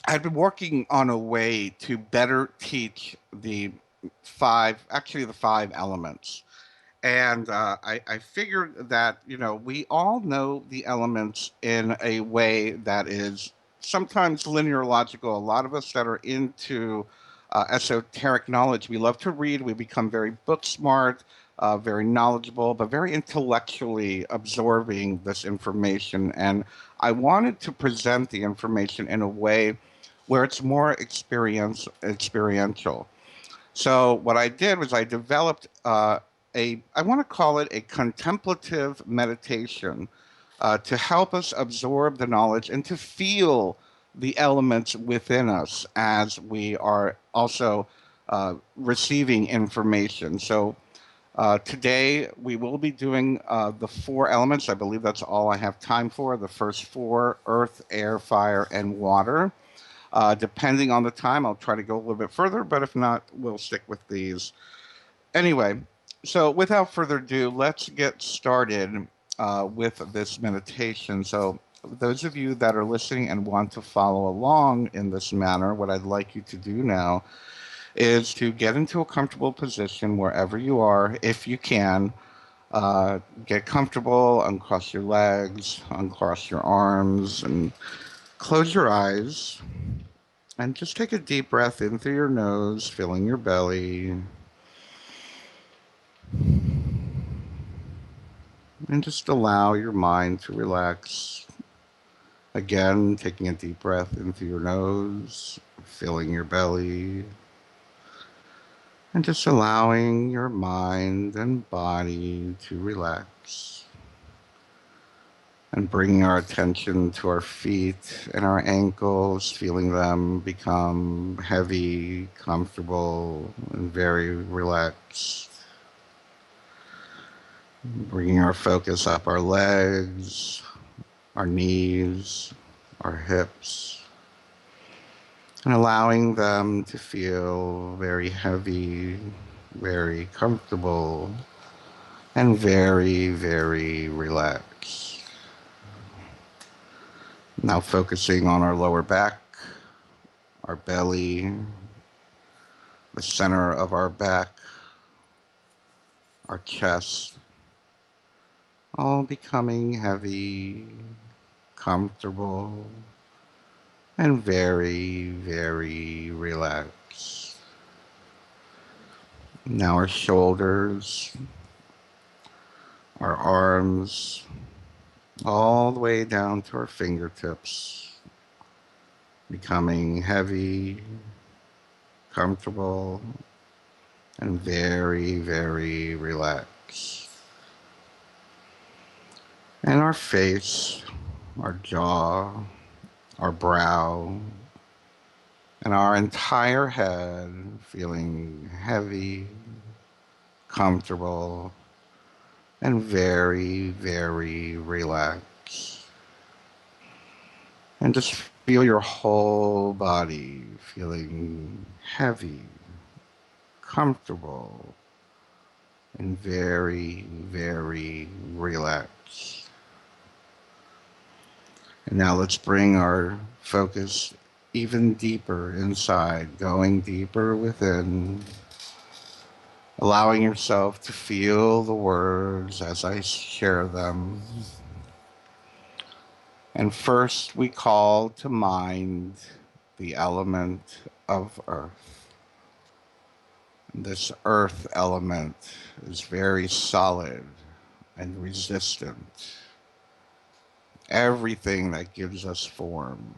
I've been working on a way to better teach the five elements. And I figured that, we all know the elements in a way that is sometimes linear logical. A lot of us that are into esoteric knowledge, we love to read, we become very book smart, very knowledgeable, but very intellectually absorbing this information. And I wanted to present the information in a way where it's more experiential. So what I did was I developed I want to call it a contemplative meditation to help us absorb the knowledge and to feel the elements within us as we are also receiving information. So today we will be doing the four elements. I believe that's all I have time for. The first four: earth, air, fire, and water. Depending on the time, I'll try to go a little bit further, but if not, we'll stick with these. Anyway, so without further ado, let's get started with this meditation. So, those of you that are listening and want to follow along in this manner, what I'd like you to do now is to get into a comfortable position wherever you are, if you can. Get comfortable, uncross your legs, uncross your arms, and close your eyes. And just take a deep breath in through your nose, filling your belly. And just allow your mind to relax. Again, taking a deep breath in through your nose, filling your belly. And just allowing your mind and body to relax. And bringing our attention to our feet and our ankles, feeling them become heavy, comfortable, and very relaxed. Bringing our focus up our legs, our knees, our hips, and allowing them to feel very heavy, very comfortable, and very, very relaxed. Now focusing on our lower back, our belly, the center of our back, our chest, all becoming heavy, comfortable, and very, very relaxed. Now our shoulders, our arms, all the way down to our fingertips, becoming heavy, comfortable, and very, very relaxed. And our face, our jaw, our brow, and our entire head feeling heavy, comfortable, and very, very relaxed. And just feel your whole body feeling heavy, comfortable, and very, very relaxed. And now let's bring our focus even deeper inside, going deeper within, allowing yourself to feel the words as I share them. And first, we call to mind the element of earth. This earth element is very solid and resistant. Everything that gives us form.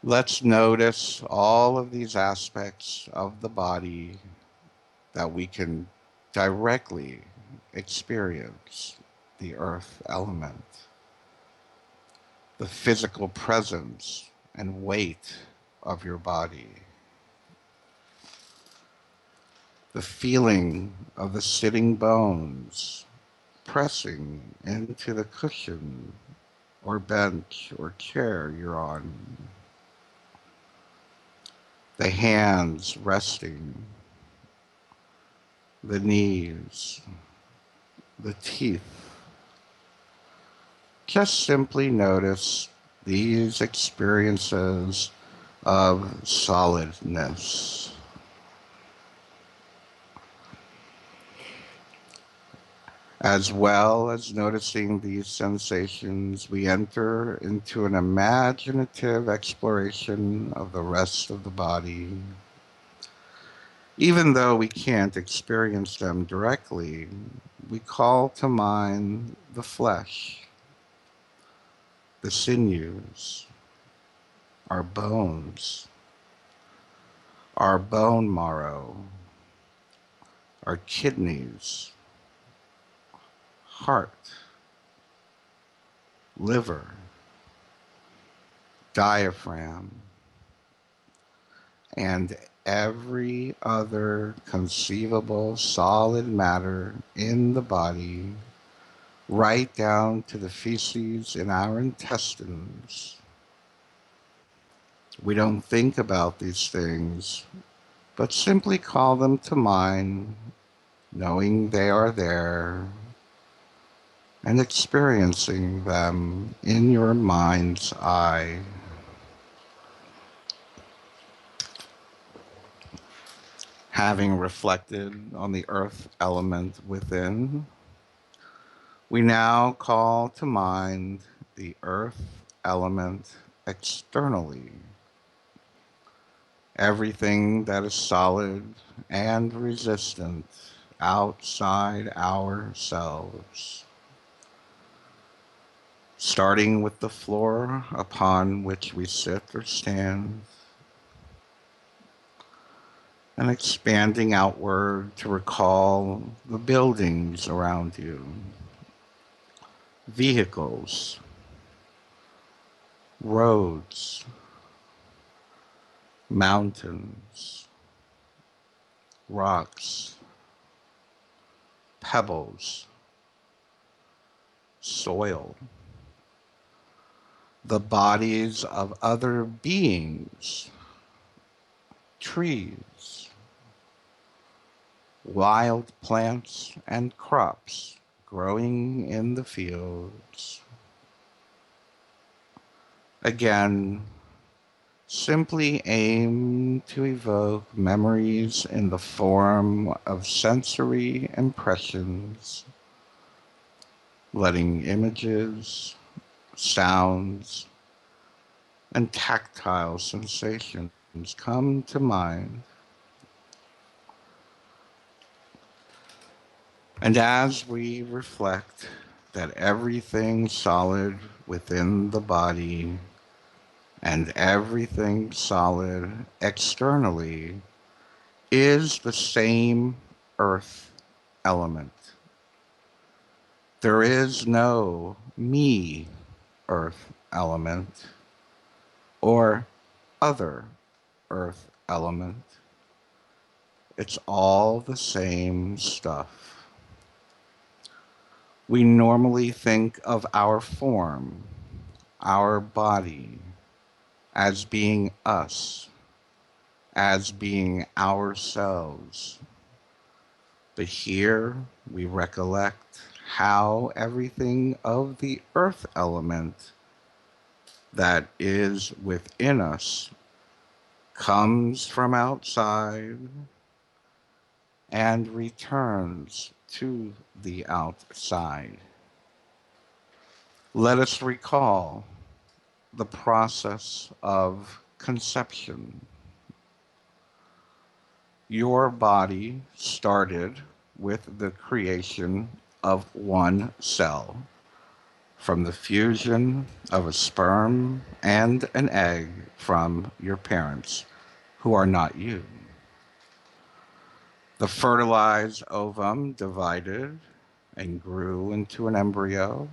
Let's notice all of these aspects of the body that we can directly experience the earth element. The physical presence and weight of your body. The feeling of the sitting bones pressing into the cushion or bench or chair you're on. The hands resting, the knees, the teeth, Just simply notice these experiences of solidness. As well as noticing these sensations, we enter into an imaginative exploration of the rest of the body. Even though we can't experience them directly, we call to mind the flesh, the sinews, our bones, our bone marrow, our kidneys, heart, liver, diaphragm, and every other conceivable solid matter in the body, right down to the feces in our intestines. We don't think about these things, but simply call them to mind, knowing they are there and experiencing them in your mind's eye. Having reflected on the earth element within, we now call to mind the earth element externally. Everything that is solid and resistant outside ourselves, starting with the floor upon which we sit or stand, and expanding outward to recall the buildings around you, vehicles, roads, mountains, rocks, pebbles, soil, the bodies of other beings, trees, wild plants and crops growing in the fields. Again, simply aim to evoke memories in the form of sensory impressions, letting images, sounds, and tactile sensations come to mind. And as we reflect that everything solid within the body and everything solid externally is the same earth element. There is no me earth element or other earth element. It's all the same stuff. We normally think of our form, our body, as being us, as being ourselves. But here we recollect how everything of the earth element that is within us comes from outside and returns to the outside. Let us recall the process of conception. Your body started with the creation of one cell from the fusion of a sperm and an egg from your parents, who are not you. The fertilized ovum divided and grew into an embryo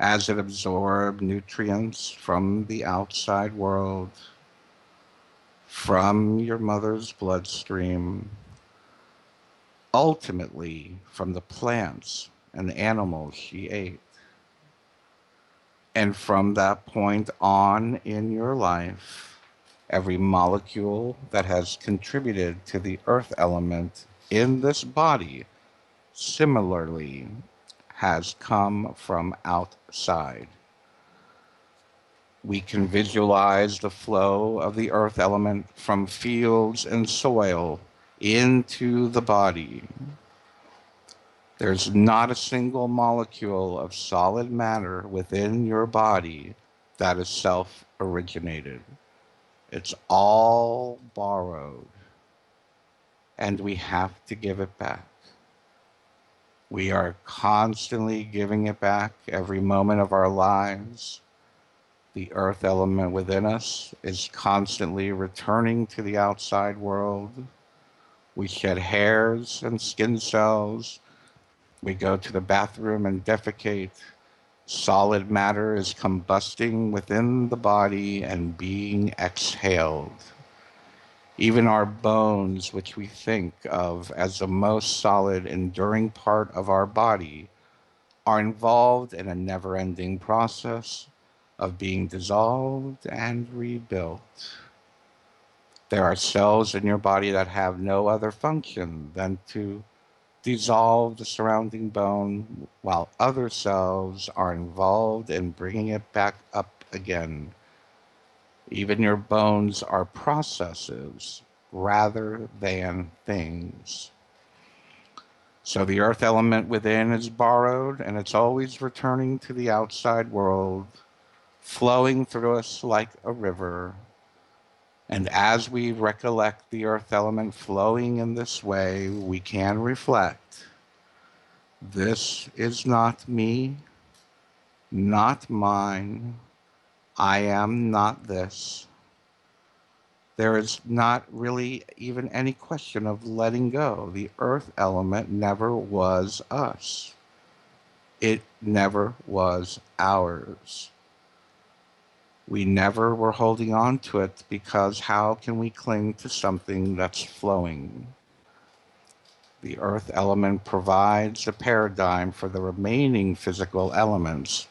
as it absorbed nutrients from the outside world, from your mother's bloodstream, ultimately from the plants and animals she ate. And from that point on in your life, every molecule that has contributed to the earth element in this body similarly has come from outside. We can visualize the flow of the earth element from fields and soil into the body. There's not a single molecule of solid matter within your body that is self originated. It's all borrowed, and we have to give it back. We are constantly giving it back every moment of our lives. The earth element within us is constantly returning to the outside world. We shed hairs and skin cells. We go to the bathroom and defecate. Solid matter is combusting within the body and being exhaled. Even our bones, which we think of as the most solid, enduring part of our body, are involved in a never ending process of being dissolved and rebuilt. There are cells in your body that have no other function than to dissolve the surrounding bone, while other cells are involved in bringing it back up again. Even your bones are processes rather than things. So the earth element within is borrowed and it's always returning to the outside world, flowing through us like a river. And as we recollect the earth element flowing in this way, we can reflect: this is not me, not mine. I am not this. There is not really even any question of letting go. The earth element never was us. It never was ours. We never were holding on to it because how can we cling to something that's flowing? The earth element provides a paradigm for the remaining physical elements,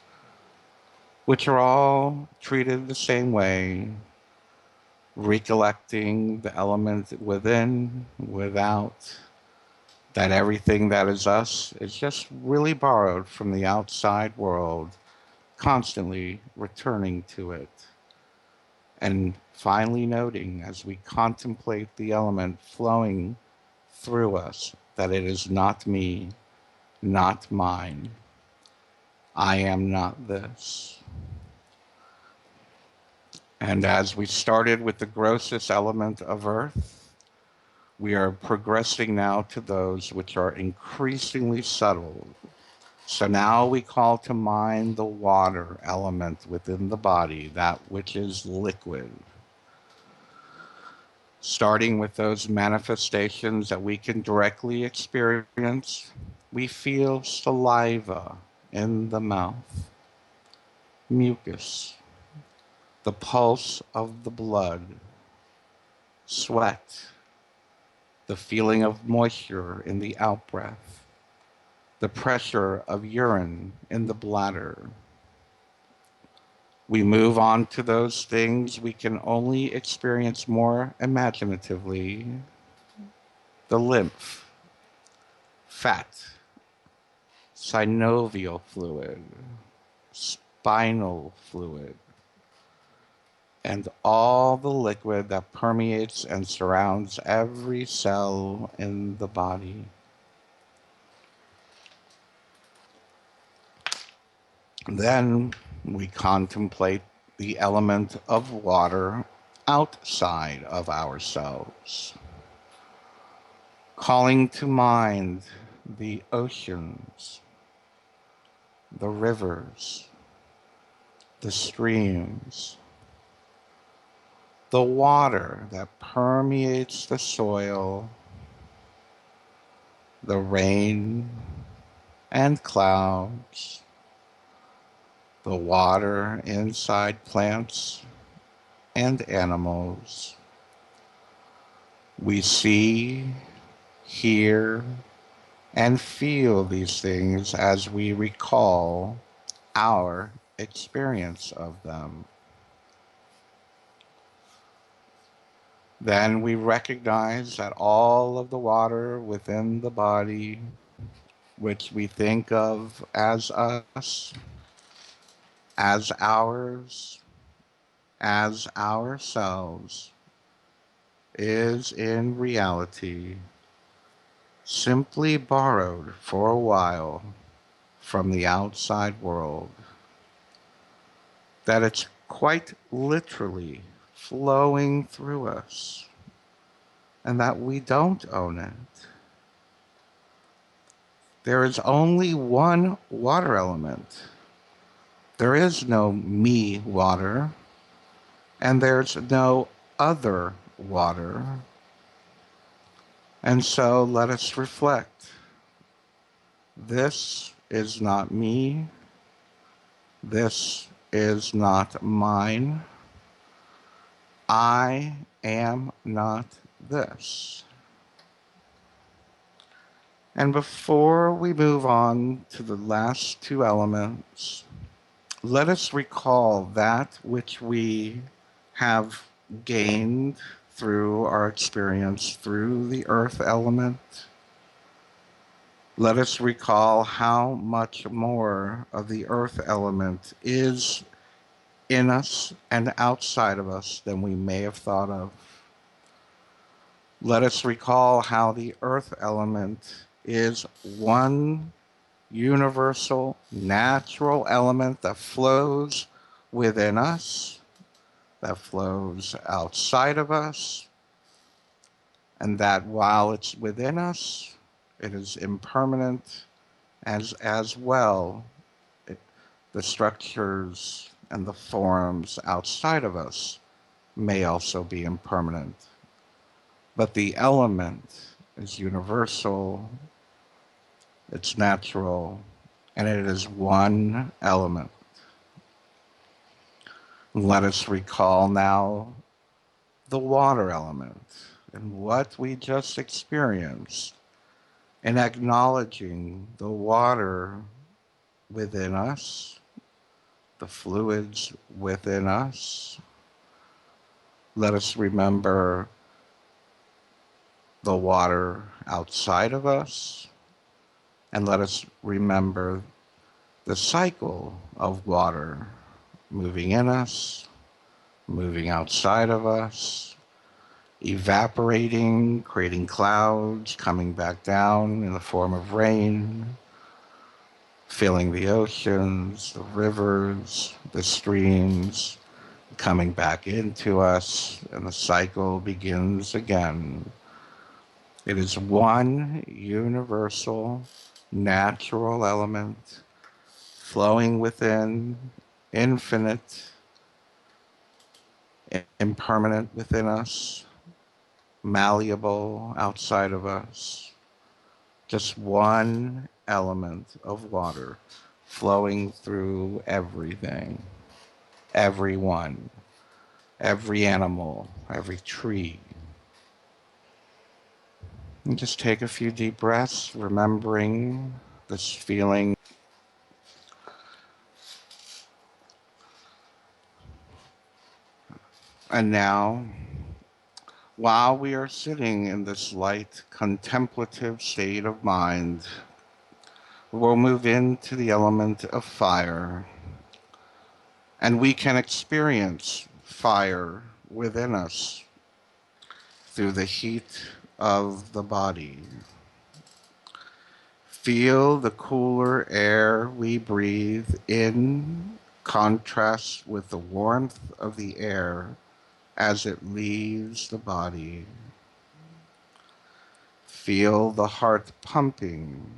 which are all treated the same way, recollecting the element within, without, that everything that is us is just really borrowed from the outside world, constantly returning to it. And finally noting as we contemplate the element flowing through us that it is not me, not mine. I am not this. And as we started with the grossest element of earth, we are progressing now to those which are increasingly subtle. So now we call to mind the water element within the body, that which is liquid. Starting with those manifestations that we can directly experience, we feel saliva in the mouth, mucus, the pulse of the blood, sweat, the feeling of moisture in the outbreath, the pressure of urine in the bladder. We move on to those things we can only experience more imaginatively: the lymph, fat, synovial fluid, spinal fluid, and all the liquid that permeates and surrounds every cell in the body. Then we contemplate the element of water outside of ourselves, calling to mind the oceans, the rivers, the streams, the water that permeates the soil, the rain and clouds, the water inside plants and animals. We see, hear, and feel these things as we recall our experience of them. Then we recognize that all of the water within the body which we think of as us, as ours, as ourselves, is in reality simply borrowed for a while from the outside world, that it's quite literally flowing through us, and that we don't own it. There is only one water element. There is no me water, and there's no other water. And so let us reflect. This is not me. This is not mine. I am not this. And before we move on to the last two elements, let us recall that which we have gained through our experience through the earth element. Let us recall how much more of the earth element is in us and outside of us than we may have thought of. Let us recall how the earth element is one universal, natural element that flows within us, that flows outside of us, and that while it's within us, it is impermanent, as well it, the structures and the forms outside of us may also be impermanent. But the element is universal, it's natural, and it is one element. Let us recall now the water element and what we just experienced, and acknowledging the water within us, the fluids within us. Let us remember the water outside of us, and let us remember the cycle of water moving in us, moving outside of us, evaporating, creating clouds, coming back down in the form of rain, filling the oceans, the rivers, the streams, coming back into us, and the cycle begins again. It is one universal, natural element flowing within, infinite, impermanent within us, malleable outside of us. Just one element of water flowing through everything, everyone, every animal, every tree. And just take a few deep breaths, remembering this feeling. And now, while we are sitting in this light contemplative state of mind, we'll move into the element of fire. And we can experience fire within us through the heat of the body. Feel the cooler air we breathe in contrast with the warmth of the air as it leaves the body. Feel the heart pumping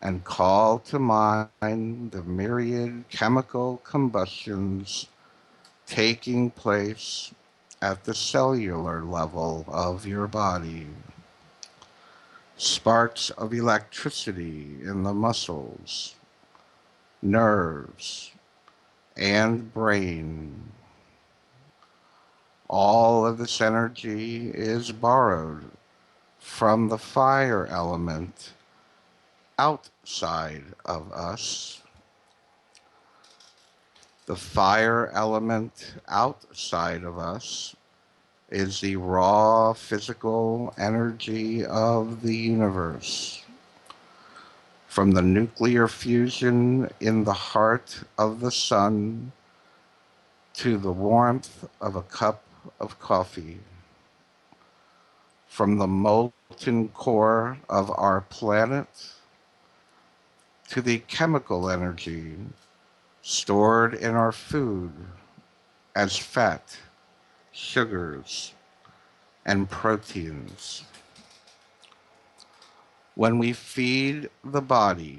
and call to mind the myriad chemical combustions taking place at the cellular level of your body. Sparks of electricity in the muscles, nerves, and brain. All of this energy is borrowed from the fire element outside of us. The fire element outside of us is the raw physical energy of the universe, from the nuclear fusion in the heart of the sun to the warmth of a cup of coffee, from the molten core of our planet to the chemical energy stored in our food as fat, sugars, and proteins. When we feed the body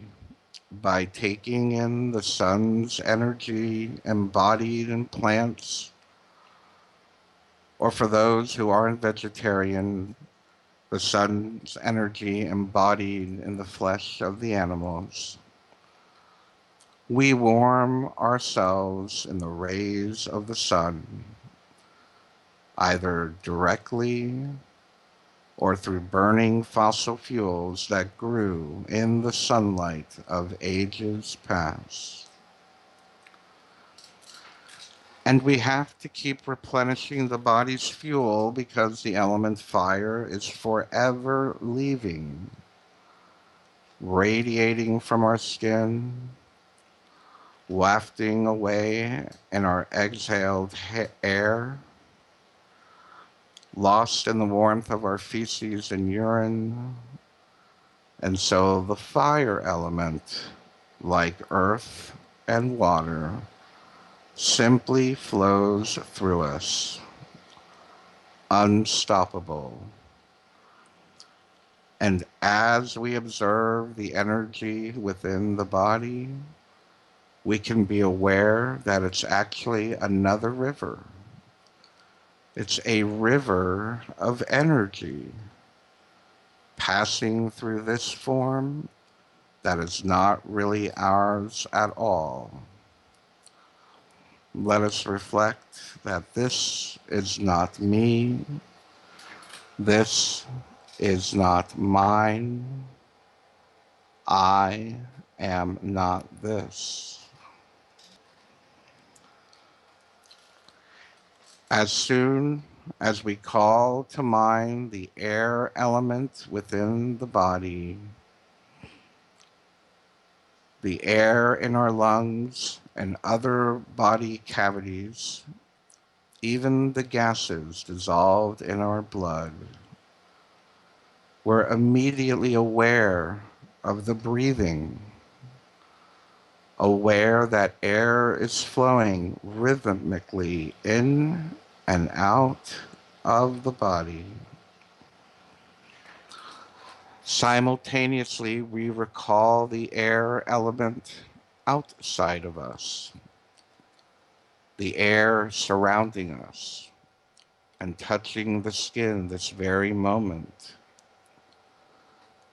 by taking in the sun's energy embodied in plants, or for those who aren't vegetarian, the sun's energy embodied in the flesh of the animals, we warm ourselves in the rays of the sun, either directly or through burning fossil fuels that grew in the sunlight of ages past. And we have to keep replenishing the body's fuel because the element fire is forever leaving, radiating from our skin, wafting away in our exhaled air, lost in the warmth of our feces and urine. And so the fire element, like earth and water, simply flows through us, unstoppable. And as we observe the energy within the body, we can be aware that it's actually another river. It's a river of energy passing through this form that is not really ours at all. Let us reflect that this is not me, this is not mine, I am not this. As soon as we call to mind the air element within the body, the air in our lungs and other body cavities, even the gases dissolved in our blood, we're immediately aware of the breathing, aware that air is flowing rhythmically in and out of the body. Simultaneously, we recall the air element outside of us, the air surrounding us and touching the skin this very moment,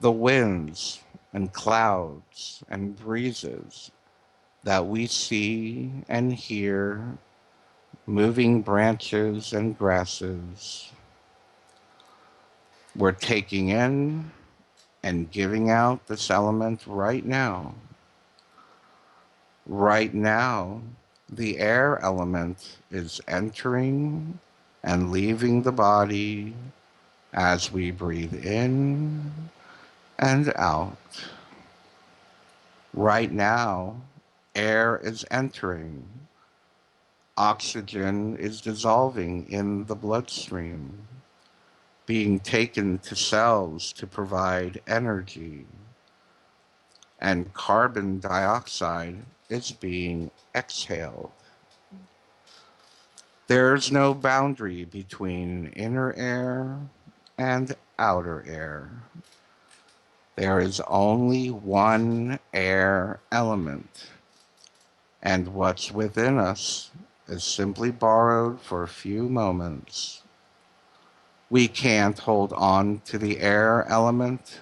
the winds and clouds and breezes that we see and hear, moving branches and grasses. We're taking in and giving out this element right now. Right now, the air element is entering and leaving the body as we breathe in and out. Right now, air is entering. Oxygen is dissolving in the bloodstream, being taken to cells to provide energy, and carbon dioxide is being exhaled. There's no boundary between inner air and outer air. There is only one air element, and what's within us is simply borrowed for a few moments. We can't hold on to the air element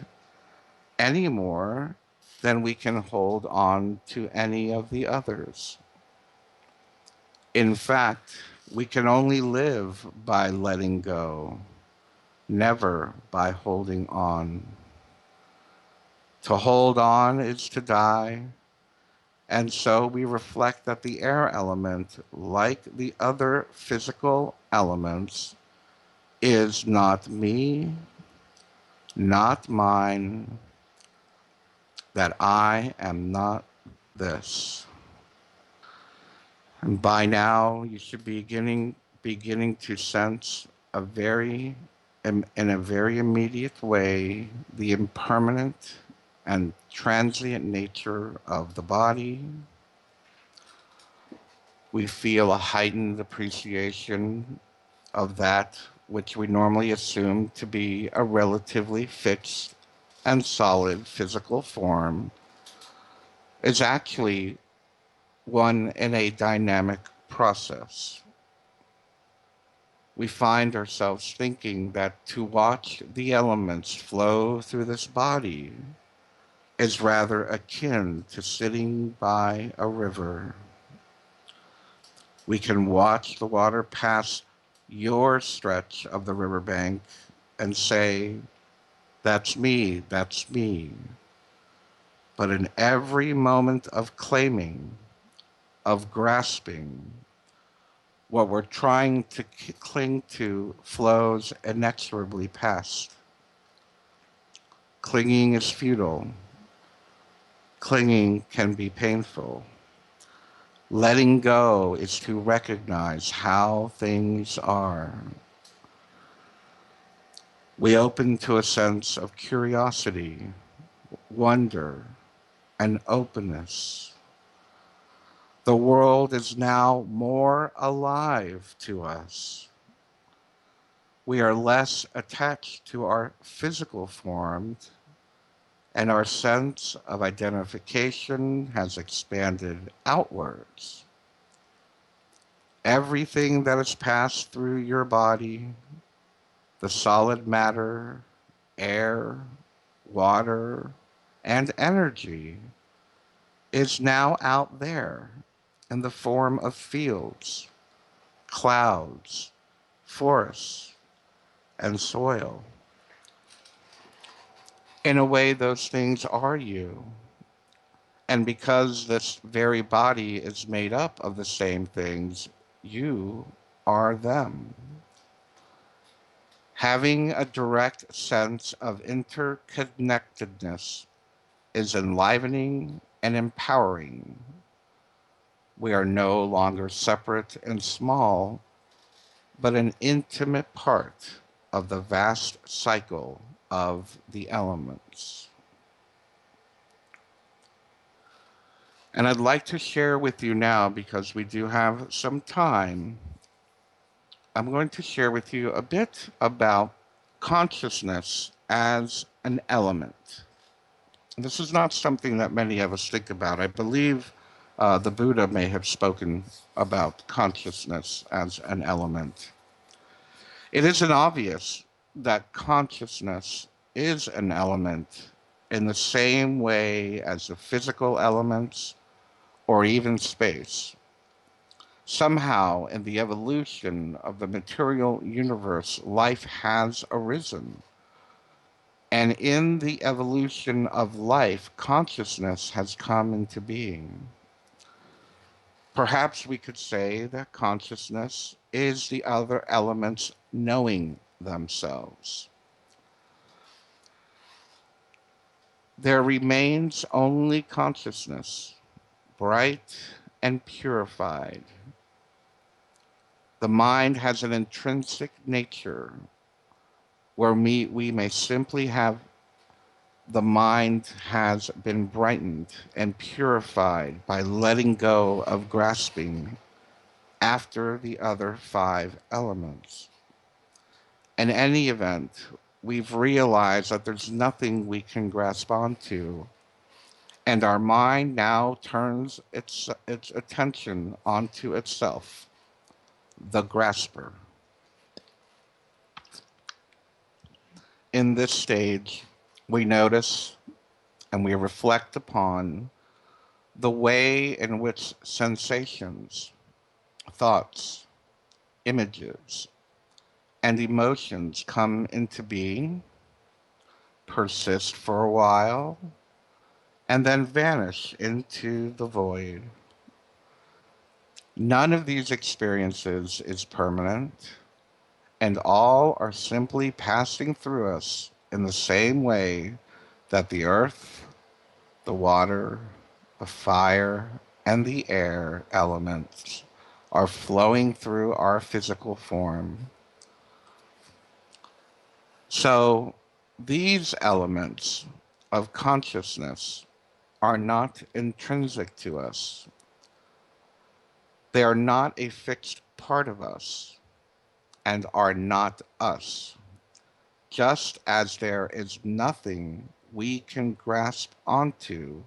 any more than we can hold on to any of the others. In fact, we can only live by letting go, never by holding on. To hold on is to die, and so we reflect that the air element, like the other physical elements, is not me, not mine. that I am not this. And by now, you should be beginning to sense in a very immediate way, the impermanent and transient nature of the body. We feel a heightened appreciation of that which we normally assume to be a relatively fixed and solid physical form is actually one in a dynamic process. We find ourselves thinking that to watch the elements flow through this body is rather akin to sitting by a river. We can watch the water pass your stretch of the riverbank and say, that's me, that's me. But in every moment of claiming, of grasping, what we're trying to cling to flows inexorably past. Clinging is futile. Clinging can be painful. Letting go is to recognize how things are. We open to a sense of curiosity, wonder, and openness. The world is now more alive to us. We are less attached to our physical forms, and our sense of identification has expanded outwards. Everything that has passed through your body, the solid matter, air, water, and energy, is now out there in the form of fields, clouds, forests, and soil. In a way, those things are you. And because this very body is made up of the same things, you are them. Having a direct sense of interconnectedness is enlivening and empowering. We are no longer separate and small, but an intimate part of the vast cycle of the elements. And I'd like to share with you now, because we do have some time, I'm going to share with you a bit about consciousness as an element. This is not something that many of us think about. I believe the Buddha may have spoken about consciousness as an element. It isn't obvious that consciousness is an element in the same way as the physical elements or even space. Somehow, in the evolution of the material universe, life has arisen. And in the evolution of life, consciousness has come into being. Perhaps we could say that consciousness is the other elements knowing themselves. There remains only consciousness, bright and purified. The mind has an intrinsic nature where we may simply have the mind has been brightened and purified by letting go of grasping after the other five elements. In any event, we've realized that there's nothing we can grasp onto, and our mind now turns its attention onto itself, the grasper. In this stage, we notice and we reflect upon the way in which sensations, thoughts, images, and emotions come into being, persist for a while, and then vanish into the void. None of these experiences is permanent, and all are simply passing through us in the same way that the earth, the water, the fire, and the air elements are flowing through our physical form. So these elements of consciousness are not intrinsic to us. They are not a fixed part of us and are not us. Just as there is nothing we can grasp onto,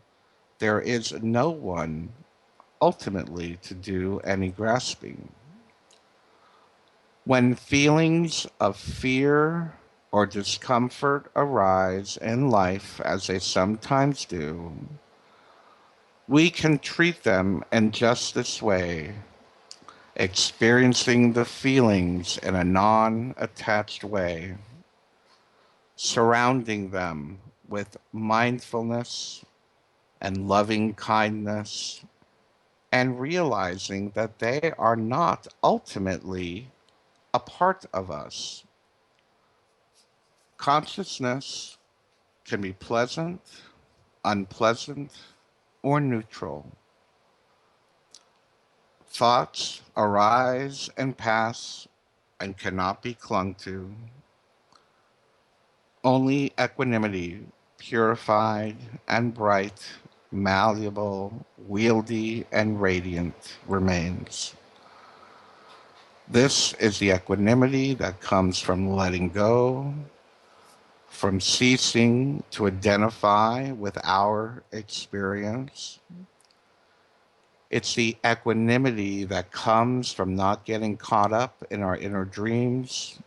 there is no one ultimately to do any grasping. When feelings of fear or discomfort arise in life, as they sometimes do, we can treat them in just this way, experiencing the feelings in a non attached way, surrounding them with mindfulness and loving kindness, and realizing that they are not ultimately a part of us. Consciousness can be pleasant, unpleasant, or neutral. Thoughts arise and pass and cannot be clung to. Only equanimity, purified and bright, malleable, wieldy, and radiant, remains. This is the equanimity that comes from letting go, from ceasing to identify with our experience. It's the equanimity that comes from not getting caught up in our inner dreams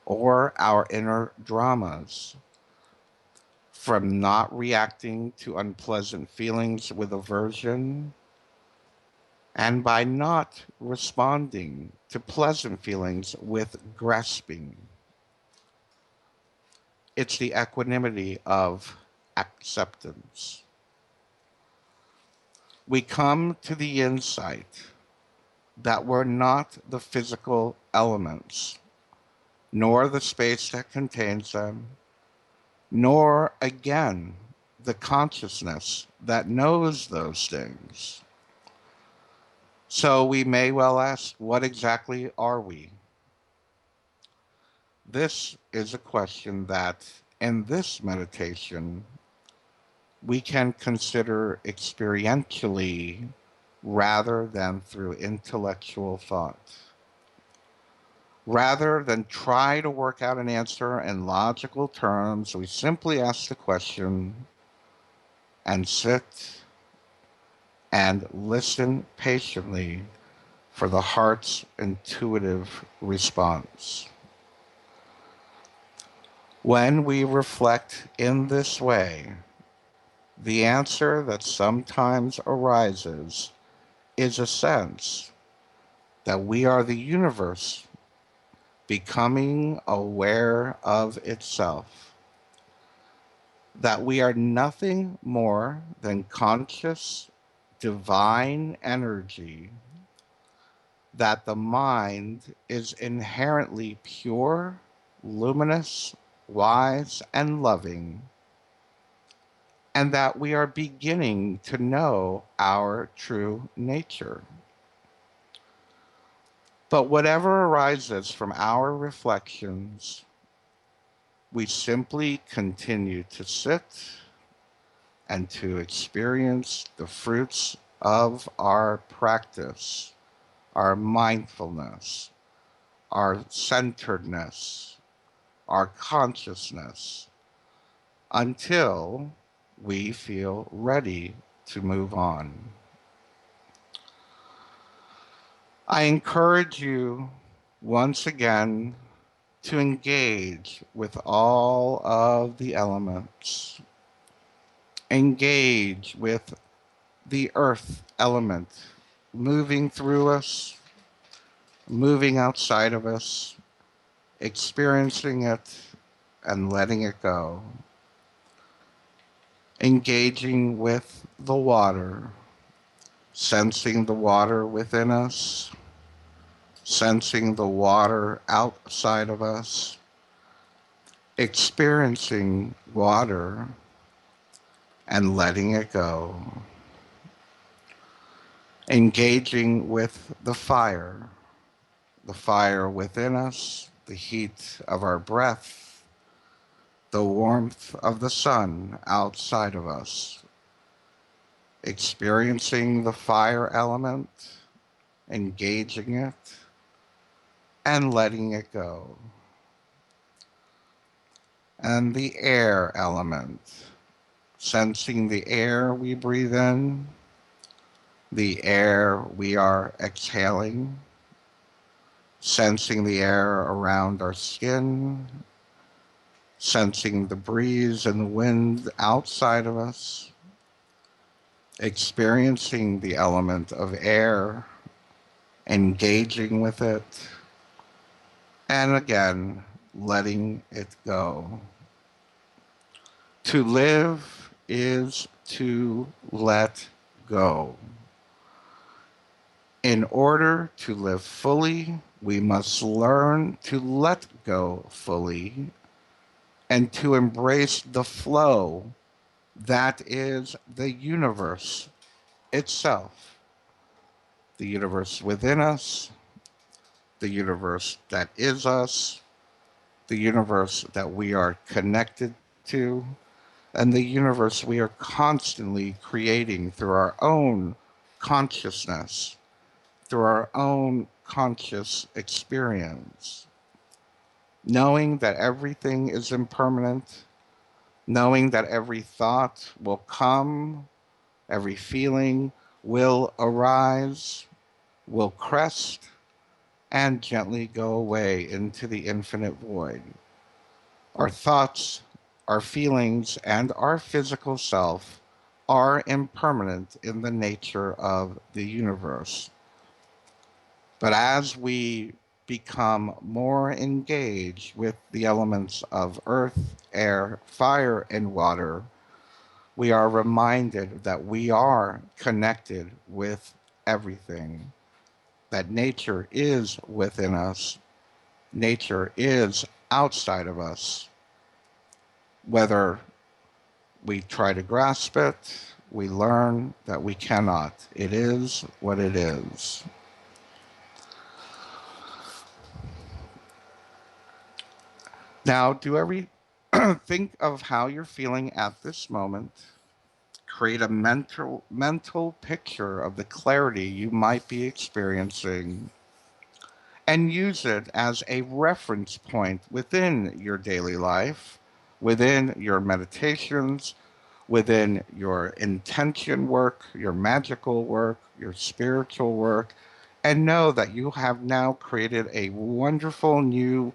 or our inner dramas, from not reacting to unpleasant feelings with aversion, and by not responding to pleasant feelings with grasping. It's the equanimity of acceptance. We come to the insight that we're not the physical elements, nor the space that contains them, nor again the consciousness that knows those things. So we may well ask, what exactly are we? This is a question that, in this meditation, we can consider experientially rather than through intellectual thought. Rather than try to work out an answer in logical terms, we simply ask the question and sit and listen patiently for the heart's intuitive response. When we reflect in this way, the answer that sometimes arises is a sense that we are the universe becoming aware of itself, that we are nothing more than conscious divine energy, that the mind is inherently pure, luminous, wise, and loving, and that we are beginning to know our true nature. But whatever arises from our reflections, we simply continue to sit and to experience the fruits of our practice, our mindfulness, our centeredness, our consciousness, until we feel ready to move on. I encourage you once again to engage with all of the elements. Engage with the earth element moving through us, moving outside of us, experiencing it and letting it go. Engaging with the water, sensing the water within us, sensing the water outside of us, experiencing water and letting it go. Engaging with the fire within us, the heat of our breath, the warmth of the sun outside of us. Experiencing the fire element, engaging it, and letting it go. And the air element, sensing the air we breathe in, the air we are exhaling, sensing the air around our skin, sensing the breeze and the wind outside of us, experiencing the element of air, engaging with it, and again, letting it go. To live is to let go. In order to live fully, we must learn to let go fully and to embrace the flow that is the universe itself. The universe within us, the universe that is us, the universe that we are connected to, and the universe we are constantly creating through our own consciousness, through our own conscious experience. Knowing that everything is impermanent, knowing that every thought will come, every feeling will arise, will crest, and gently go away into the infinite void. Our thoughts, our feelings, and our physical self are impermanent in the nature of the universe. But as we become more engaged with the elements of earth, air, fire, and water, we are reminded that we are connected with everything, that nature is within us, nature is outside of us. Whether we try to grasp it, we learn that we cannot. It is what it is. Now, do every think of how you're feeling at this moment. Create a mental picture of the clarity you might be experiencing and use it as a reference point within your daily life, within your meditations, within your intention work, your magical work, your spiritual work, and know that you have now created a wonderful new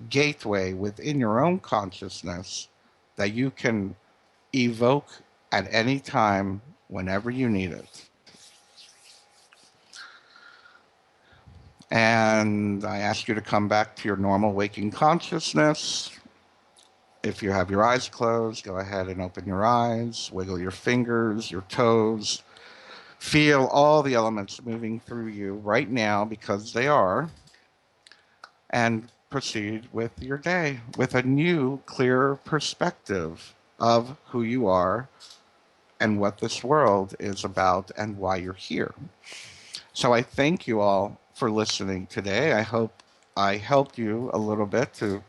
gateway within your own consciousness that you can evoke at any time whenever you need it. And I ask you to come back to your normal waking consciousness. If you have your eyes closed, go ahead and open your eyes, wiggle your fingers, your toes. Feel all the elements moving through you right now because they are, and proceed with your day with a new, clear perspective of who you are and what this world is about and why you're here. So I thank you all for listening today. I hope I helped you a little bit to